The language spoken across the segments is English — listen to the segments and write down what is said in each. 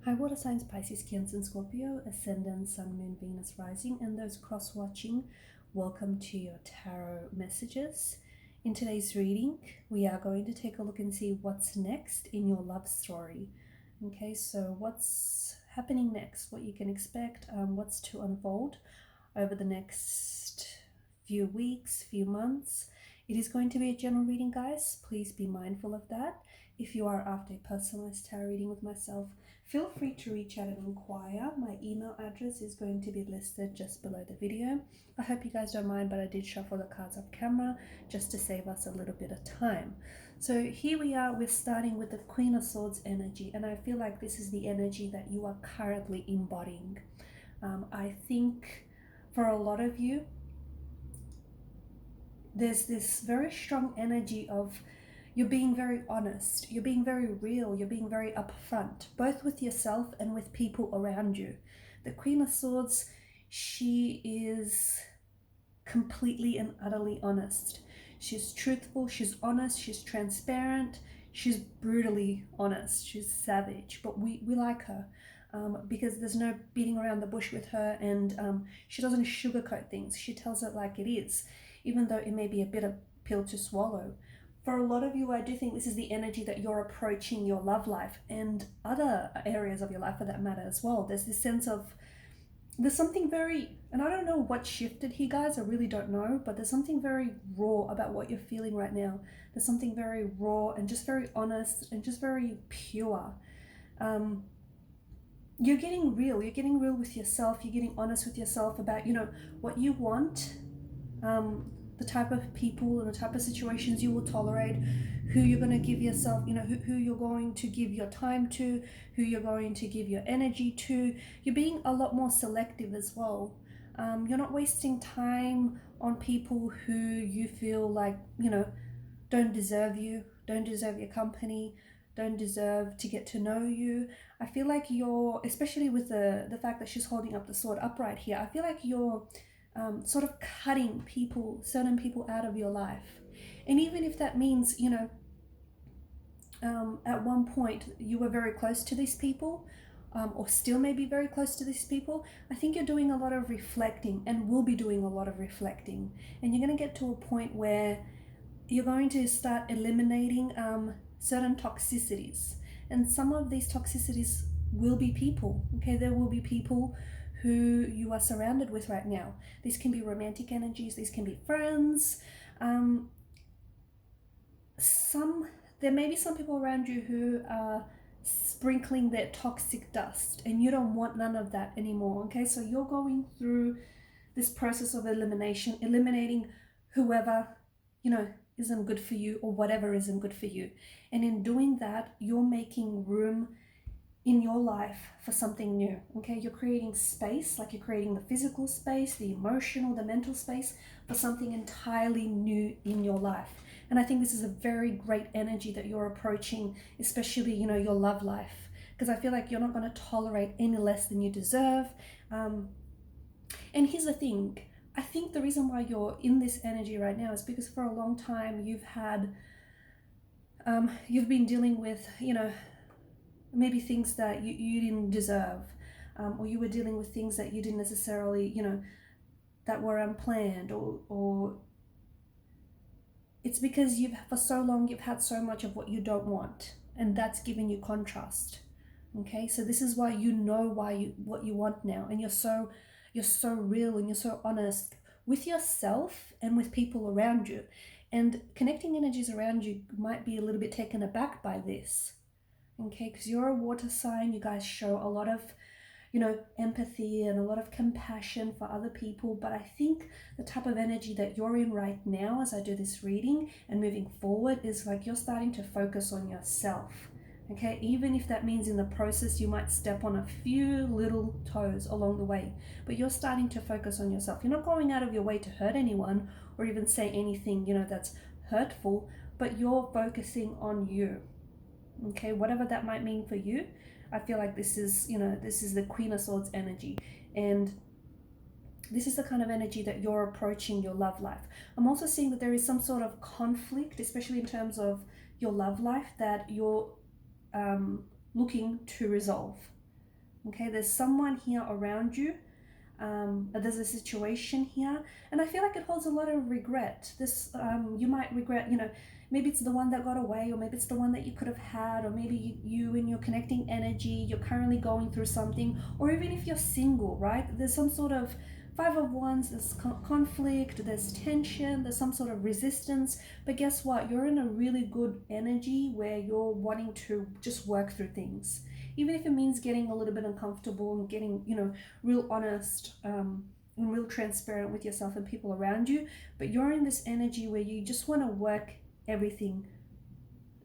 Hi, water signs Pisces, Cancer, and Scorpio, Ascendant, Sun, Moon, Venus, Rising, and those cross-watching, welcome to your tarot messages. In today's reading, we are going to take a look and see what's next in your love story. Okay, so what's happening next, what you can expect, what's to unfold over the next few weeks, few months. It is going to be a general reading, guys. Please be mindful of that. If you are after a personalized tarot reading with myself, feel free to reach out and inquire. My email address is going to be listed just below the video. I hope you guys don't mind, but I did shuffle the cards off camera just to save us a little bit of time. So here we are, we're starting with the Queen of Swords energy, and I feel like this is the energy that you are currently embodying. I think for a lot of you, there's this very strong energy of you're being very honest, you're being very real, you're being very upfront, both with yourself and with people around you. The Queen of Swords, she is completely and utterly honest. She's truthful, she's honest, she's transparent, she's brutally honest, she's savage, but we like her. Because there's no beating around the bush with her, and she doesn't sugarcoat things. She tells it like it is, even though it may be a bitter pill to swallow. For a lot of you, I do think this is the energy that you're approaching your love life and other areas of your life for that matter as well. There's this sense of, there's something very, and I don't know what shifted here, guys, I really don't know, but there's something very raw about what you're feeling right now. There's something very raw and just very honest and just very pure. You're getting real with yourself, you're getting honest with yourself about, what you want, the type of people and the type of situations you will tolerate, who you're going to give yourself, who you're going to give your time to, who you're going to give your energy to. You're being a lot more selective as well. You're not wasting time on people who you feel like, don't deserve you, don't deserve your company, don't deserve to get to know you. I feel like you're, especially with the fact that she's holding up the sword upright here, I feel like you're sort of cutting certain people out of your life. And even if that means, at one point you were very close to these people, or still may be very close to these people, I think you're doing a lot of reflecting and will be doing a lot of reflecting. And you're going to get to a point where you're going to start eliminating certain toxicities. And some of these toxicities will be people, okay? There will be people who you are surrounded with right now. These can be romantic energies, these can be friends. There may be some people around you who are sprinkling their toxic dust, and you don't want none of that anymore, okay? So you're going through this process of eliminating whoever, isn't good for you, or whatever isn't good for you. And in doing that, you're making room in your life for something new, okay? You're creating space, like you're creating the physical space, the emotional, the mental space for something entirely new in your life. And I think this is a very great energy that you're approaching, especially, your love life, because I feel like you're not going to tolerate any less than you deserve. And here's the thing, I think the reason why you're in this energy right now is because for a long time you've been dealing with, maybe things that you didn't deserve, or you were dealing with things that you didn't necessarily, that were unplanned, or it's because for so long you've had so much of what you don't want, and that's given you contrast. Okay, so this is why what you want now, and you're so real and you're so honest with yourself and with people around you. And connecting energies around you might be a little bit taken aback by this, okay, because you're a water sign. You guys show a lot of, empathy and a lot of compassion for other people, but I think the type of energy that you're in right now as I do this reading and moving forward is like you're starting to focus on yourself. Okay, even if that means in the process you might step on a few little toes along the way, but you're starting to focus on yourself. You're not going out of your way to hurt anyone or even say anything, that's hurtful, but you're focusing on you. Okay, whatever that might mean for you. I feel like this is the Queen of Swords energy, and this is the kind of energy that you're approaching your love life. I'm also seeing that there is some sort of conflict, especially in terms of your love life, that you're looking to resolve. Okay, there's someone here around you. There's a situation here, and I feel like it holds a lot of regret. This you might regret, you know, maybe it's the one that got away, or maybe it's the one that you could have had, or maybe you in your connecting energy, you're currently going through something, or even if you're single, right? There's some sort of Five of Wands, there's conflict, there's tension, there's some sort of resistance, but guess what? You're in a really good energy where you're wanting to just work through things. Even if it means getting a little bit uncomfortable and getting, you know, real honest and real transparent with yourself and people around you, but you're in this energy where you just want to work everything.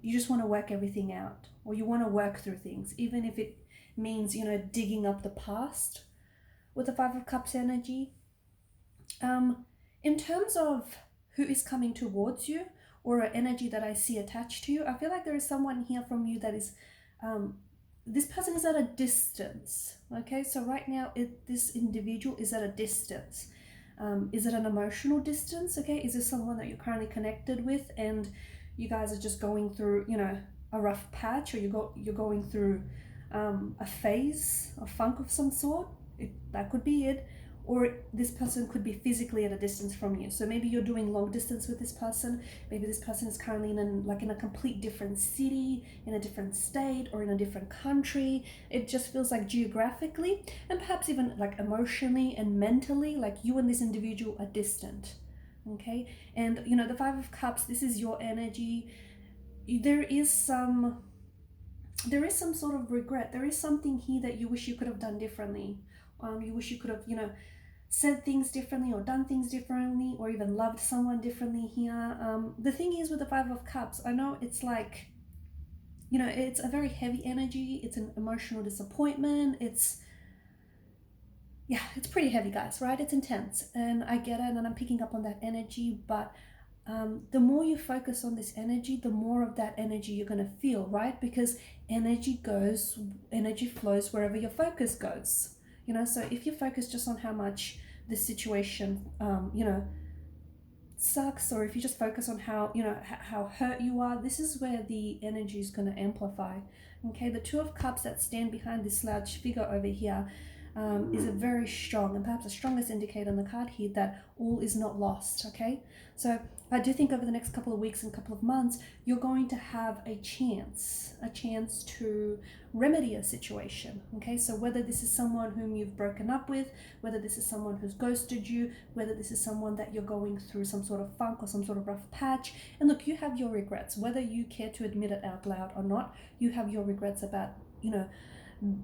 You just want to work everything out, or you want to work through things, even if it means, you know, digging up the past with the Five of Cups energy. In terms of who is coming towards you, or an energy that I see attached to you, I feel like there is someone here from you that is, this person is at a distance. Okay, so right now this individual is at a distance. Is it an emotional distance? Okay, is this someone that you're currently connected with and you guys are just going through, you know, a rough patch, or you're going through a phase, a funk of some sort? That could be it. Or this person could be physically at a distance from you. So maybe you're doing long distance with this person. Maybe this person is currently in a complete different city, in a different state, or in a different country. It just feels like geographically, and perhaps even like emotionally and mentally, like you and this individual are distant. Okay, and you know, the Five of Cups, this is your energy. There is some sort of regret. There is something here that you wish you could have done differently. You wish you could have, you know, said things differently, or done things differently, or even loved someone differently here. The thing is with the Five of Cups, I know it's like, you know, it's a very heavy energy. It's an emotional disappointment. It's pretty heavy, guys, right? It's intense, and I get it, and I'm picking up on that energy, but the more you focus on this energy, the more of that energy you're going to feel, right? Because energy flows wherever your focus goes. You know, so if you focus just on how much the situation, you know, sucks, or if you just focus on how, you know, how hurt you are, this is where the energy is going to amplify. Okay, the Two of Cups that stand behind this slouch figure over here is a very strong, and perhaps the strongest indicator on the card here, that all is not lost. Okay, so I do think over the next couple of weeks and couple of months, you're going to have a chance to remedy a situation. Okay, so whether this is someone whom you've broken up with, whether this is someone who's ghosted you, whether this is someone that you're going through some sort of funk or some sort of rough patch, and look, you have your regrets, whether you care to admit it out loud or not. You have your regrets about, you know,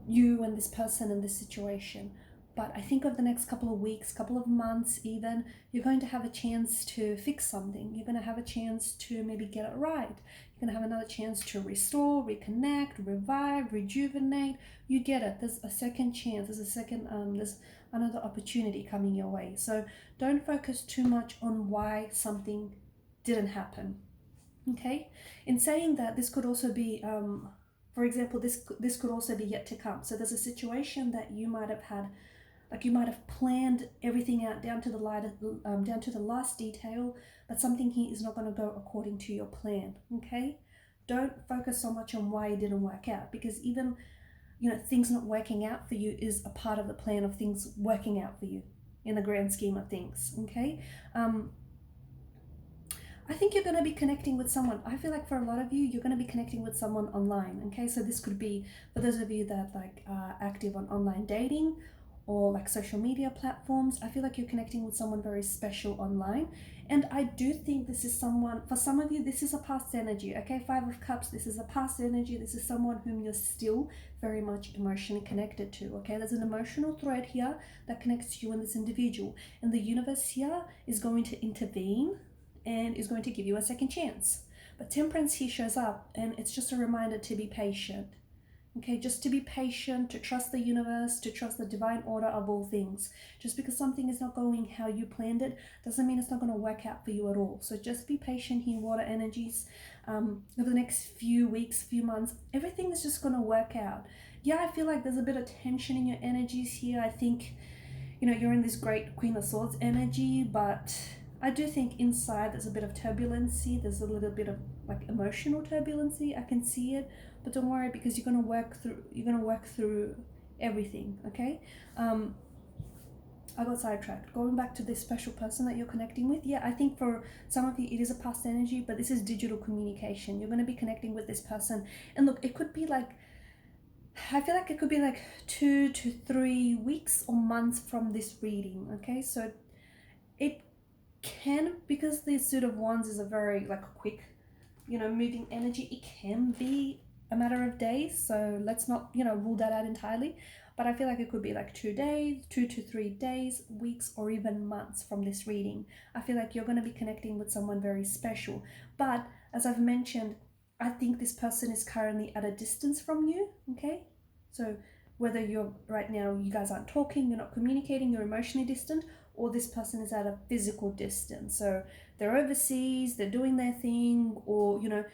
you and this person and this situation. But I think over the next couple of weeks, couple of months even, you're going to have a chance to fix something. You're going to have a chance to maybe get it right. You're going to have another chance to restore, reconnect, revive, rejuvenate. You get it. There's a second chance. There's another opportunity coming your way. So don't focus too much on why something didn't happen. Okay? In saying that, this could also be for example, this could also be yet to come. So there's a situation that you might have had, like you might have planned everything out down to the last detail, but something here is not going to go according to your plan. Okay, don't focus so much on why it didn't work out, because even, you know, things not working out for you is a part of the plan of things working out for you in the grand scheme of things. Okay. I think you're going to be connecting with someone. I feel like for a lot of you, you're going to be connecting with someone online. Okay, so this could be for those of you that like are active on online dating or like social media platforms. I feel like you're connecting with someone very special online. And I do think this is someone, for some of you, this is a past energy. Okay, Five of Cups, this is a past energy. This is someone whom you're still very much emotionally connected to. Okay, there's an emotional thread here that connects you and this individual. And the universe here is going to intervene and is going to give you a second chance. But Temperance here shows up, and it's just a reminder to be patient. Okay, just to be patient, to trust the universe, to trust the divine order of all things. Just because something is not going how you planned it doesn't mean it's not going to work out for you at all. So just be patient here, water energies. Over the next few weeks, few months, everything is just going to work out. Yeah, I feel like there's a bit of tension in your energies here. I think, you know, you're in this great Queen of Swords energy, but I do think inside there's a bit of turbulency. There's a little bit of like emotional turbulency. I can see it, but don't worry, because you're gonna work through everything, okay? I got sidetracked. Going back to this special person that you're connecting with, yeah, I think for some of you it is a past energy, but this is digital communication. You're going to be connecting with this person. And look, it could be like, I feel like it could be like 2 to 3 weeks or months from this reading, okay? So it can, because the Suit of Wands is a very like quick, you know, moving energy, it can be a matter of days. So let's not, you know, rule that out entirely. But I feel like it could be like 2 days, 2 to 3 days, weeks, or even months from this reading. I feel like you're going to be connecting with someone very special. But as I've mentioned, I think this person is currently at a distance from you, okay? So whether you're right now, you guys aren't talking, you're not communicating, you're emotionally distant, or this person is at a physical distance. So they're overseas, they're doing their thing, or, you know,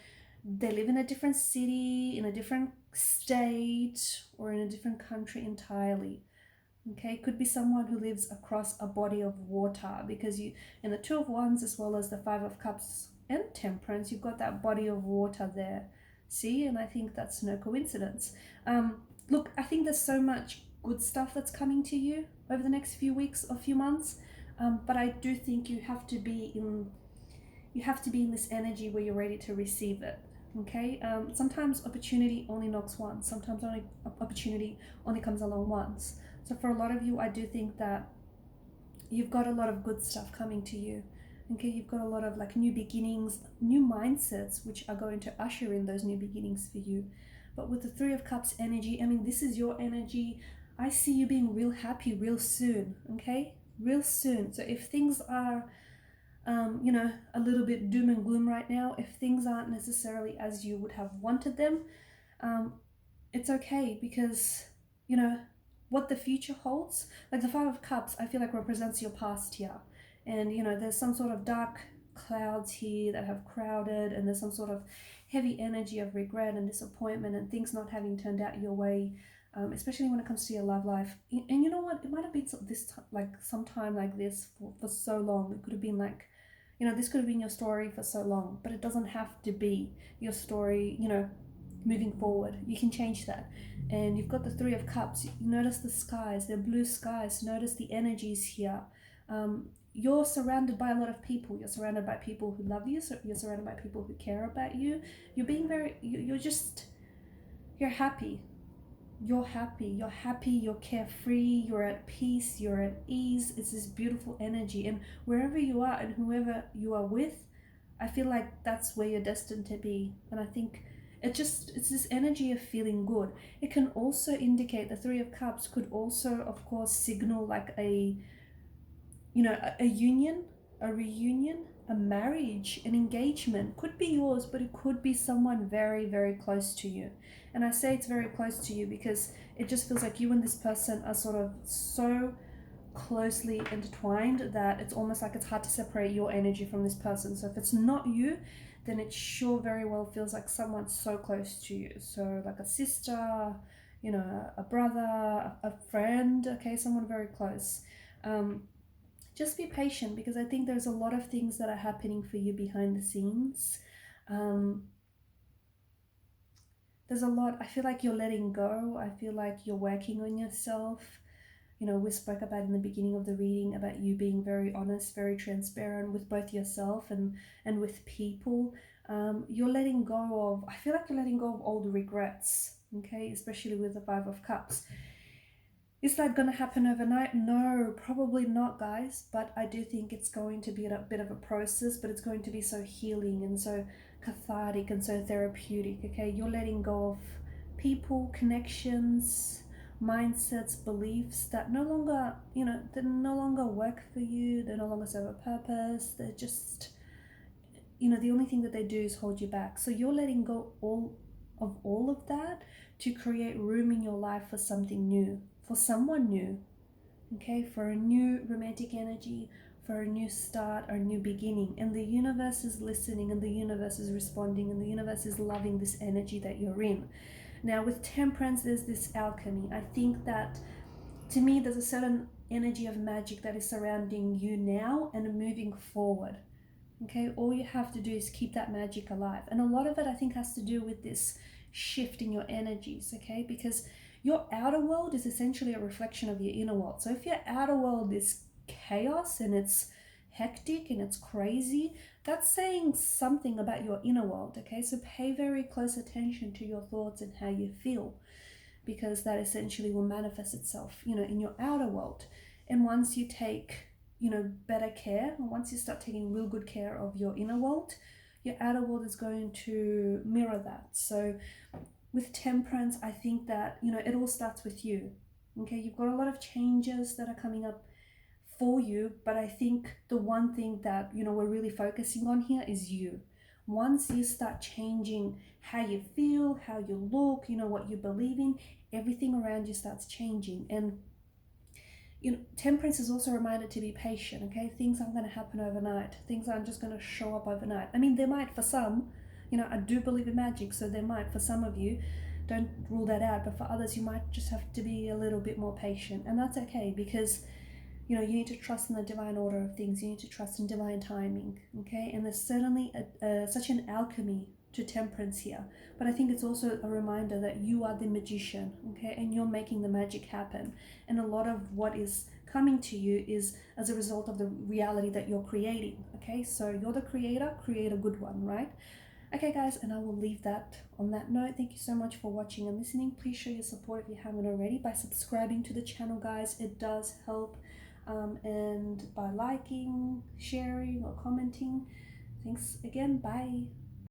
they live in a different city, in a different state, or in a different country entirely. Okay, could be someone who lives across a body of water, because you, in the Two of Wands as well as the Five of Cups and Temperance, you've got that body of water there. See, and I think that's no coincidence. Look, I think there's so much good stuff that's coming to you over the next few weeks or few months, but I do think you have to be in this energy where you're ready to receive it. Okay, sometimes opportunity only knocks once, sometimes opportunity only comes along once. So for a lot of you, I do think that you've got a lot of good stuff coming to you. Okay, you've got a lot of like new beginnings, new mindsets, which are going to usher in those new beginnings for you. But with the Three of Cups energy, I mean, this is your energy. I see you being real happy real soon, okay? Real soon. So if things are, you know, a little bit doom and gloom right now, if things aren't necessarily as you would have wanted them, it's okay, because, you know, what the future holds, like the Five of Cups, I feel like represents your past here. And, you know, there's some sort of dark clouds here that have crowded, and there's some sort of heavy energy of regret and disappointment and things not having turned out your way, especially when it comes to your love life. And you know what? It might have been like sometime like this for so long. It could have been like, you know, this could have been your story for so long, but it doesn't have to be your story, you know, moving forward. You can change that. And you've got the Three of Cups. You notice the skies, they're blue skies. Notice the energies here. You're surrounded by a lot of people. You're surrounded by people who love you. So you're surrounded by people who care about you. You're being very, you're happy. You're happy, you're carefree, you're at peace, you're at ease. It's this beautiful energy. And wherever you are and whoever you are with, I feel like that's where you're destined to be. And I think it's this energy of feeling good. It can also indicate, the Three of Cups could also, of course, signal like a, you know, a union, a reunion, a marriage, an engagement. Could be yours, but it could be someone very, very close to you. And I say it's very close to you because it just feels like you and this person are sort of so closely intertwined that it's almost like it's hard to separate your energy from this person. So if it's not you, then it sure very well feels like someone so close to you. So like a sister, you know, a brother, a friend, okay, someone very close. Just be patient, because I think there's a lot of things that are happening for you behind the scenes. There's a lot, I feel like you're letting go. I feel like you're working on yourself. You know, we spoke about in the beginning of the reading about you being very honest, very transparent with both yourself and with people. You're letting go of, I feel like you're letting go of old regrets, okay, especially with the Five of Cups. Is that going to happen overnight? No, probably not, guys. But I do think it's going to be a bit of a process, but it's going to be so healing and so cathartic and so therapeutic, okay? You're letting go of people, connections, mindsets, beliefs that no longer, you know, they no longer work for you. They no longer serve a purpose. They're just, you know, the only thing that they do is hold you back. So you're letting go all of that to create room in your life for something new, for someone new, okay, for a new romantic energy, for a new start or a new beginning. And the universe is listening, and the universe is responding, and the universe is loving this energy that you're in. Now with Temperance, there's this alchemy. I think that, to me, there's a certain energy of magic that is surrounding you now and moving forward. Okay, all you have to do is keep that magic alive. And a lot of it, I think, has to do with this shift in your energies, okay? Because Your outer world is essentially a reflection of your inner world. So if your outer world is chaos and it's hectic and it's crazy, that's saying something about your inner world, okay? So pay very close attention to your thoughts and how you feel, because that essentially will manifest itself, in your outer world. And once you take, better care, once you start taking real good care of your inner world, your outer world is going to mirror that. So with temperance, I think that, it all starts with you. Okay, you've got a lot of changes that are coming up for you, but I think the one thing that, we're really focusing on here is you. Once you start changing how you feel, how you look, what you believe in, everything around you starts changing. And temperance is also a reminder to be patient, okay? Things aren't going to happen overnight. Things aren't just going to show up overnight. I mean, they might for some. I do believe in magic, so they might for some of you. Don't rule that out. But for others, you might just have to be a little bit more patient. And that's okay, because, you need to trust in the divine order of things. You need to trust in divine timing, okay? And there's certainly such an alchemy to temperance here. But I think it's also a reminder that you are the magician, okay? And you're making the magic happen. And a lot of what is coming to you is as a result of the reality that you're creating, okay? So you're the creator, create a good one, right? Okay, guys, and I will leave that on that note. Thank you so much for watching and listening. Please show your support if you haven't already by subscribing to the channel, guys. It does help. And by liking, sharing, or commenting. Thanks again. Bye.